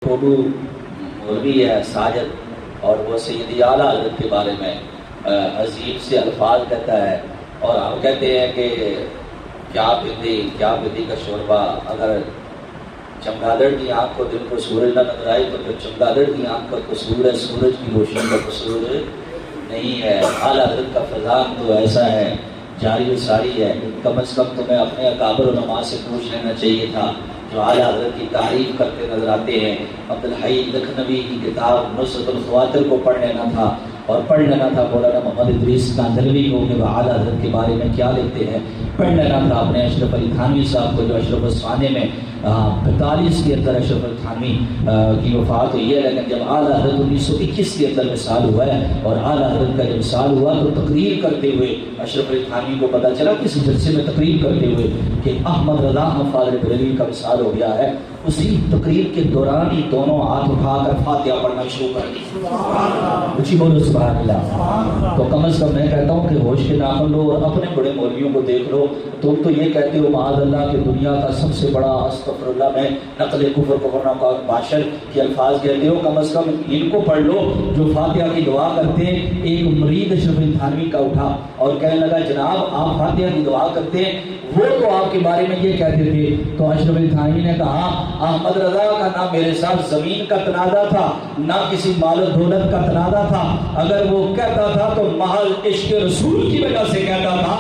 ٹوڈو مولوی ہے ساجد، اور وہ سیدی اعلیٰ حضرت کے بارے میں عجیب سے الفاظ کہتا ہے، اور ہم کہتے ہیں کہ کیا بدی کا شوربہ، اگر چمگادڑ کی آنکھ کو دن کو سورج نہ نظر آئے تو پھر چمگادڑ کی آنکھ کا قصور ہے، سورج کی روشنی کا قصور نہیں ہے۔ اعلیٰ حضرت کا فضان تو ایسا ہے، جاری و ساری ہے، کم از کم تمہیں اپنے اکابر علماء سے پوچھ لینا چاہیے تھا جو اعلیٰ حضرت کی تعریف کرتے نظر آتے ہیں۔ عبدالحی لکھنوی کی کتاب نصرت الخواطر کو پڑھ لینا تھا، اور پڑھ لینا تھا مولانا محمد ادریس کاندھلوی کو کہ وہ اعلیٰ حضرت کے بارے میں کیا لکھتے ہیں، پڑھ لینا تھا اپنے اشرف علی تھانوی صاحب کو جو اشرف الثانی میں 45 کے اندر اشرف علی تھانوی کی وفات ہوئی ہے، لیکن جب اعلیٰ حضرت 1921 کے اندر وصال ہوا ہے، اور اعلیٰ حضرت کا جب وصال ہوا تو تقریر کرتے ہوئے اشرف علی تھانوی کو پتہ چلا کسی جلسے میں تقریر کرتے ہوئے کہ احمد رضا فاضل بریلوی کا وصال ہو گیا ہے، اسی تقریر کے دوران ہی دونوں ہاتھ اٹھا کر فاتحہ پڑھنا شروع کر دی۔ اچھی بولو سبحان اللہ۔ تو کم از کم میں کہتا ہوں کہ ہوش کے ناخن لو اور اپنے بڑے مولویوں کو دیکھ لو۔ تم تو یہ کہتے ہو معاذ اللہ کہ دنیا کا سب سے بڑا استغفر اللہ میں نقل کفر کفرنا کا باشر کے الفاظ کہتے ہو، کم از کم ان کو پڑھ لو جو فاتحہ کی دعا کرتے ہیں۔ ایک مرید اشرف علی تھانوی کا اٹھا اور کہنے لگا جناب آپ فاتحہ کی دعا کرتے ہیں، وہ تو آپ کے بارے میں یہ کہتے تھے۔ تو اشرف علی تھانوی نے کہا احمد رضا کا نہ میرے ساتھ زمین کا تنازع تھا، نہ کسی مال و دولت کا تنازع تھا، اگر وہ کہتا تھا تو محض عشق رسول کی وجہ سے کہتا تھا۔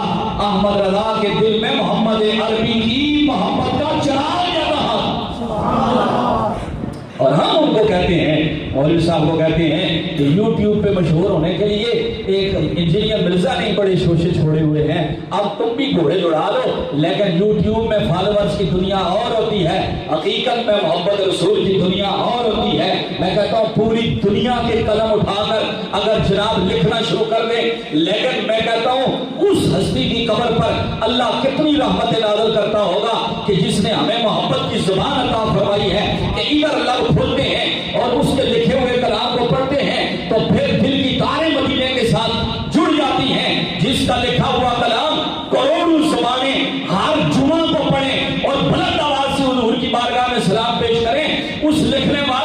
احمد رضا کے دل میں محمد عربی کی محبت کا چراغ جل رہا تھا، اور ہم ان کو کہتے ہیں، مولوی صاحب کو کہتے ہیں کہ یوٹیوب پہ مشہور ہونے کے لیے ایک انجینئر مرزا نہیں بڑے شوشے چھوڑے ہوئے ہیں، اب تم بھی گھوڑے دوڑا لو، لیکن یوٹیوب میں فالوورز کی دنیا اور ہوتی ہے، حقیقت میں محمد رسول کی دنیا اور ہوتی ہے۔ میں کہتا ہوں پوری دنیا کے قلم اٹھا کر اگر جناب لکھنا شروع کر دیں، لیکن میں کہتا ہوں اس ہستی کی قبر پر اللہ کتنی رحمت نازل کرتا ہوگا کہ جس نے ہمیں محبت کی زبان عطا فرمائی ہے کہ ادھر لب کھولتے ہیں اور اس کے لکھے ہوئے کلام کو پڑھتے ہیں تو پھر دل کی تاریں مدینے کے ساتھ جڑ جاتی ہیں۔ جس کا لکھا ہوا کلام کروڑوں زبانیں ہر جمعہ کو پڑھیں اور بلند آواز سے حضور کی بارگاہ میں سلام پیش کریں، اس لکھنے والے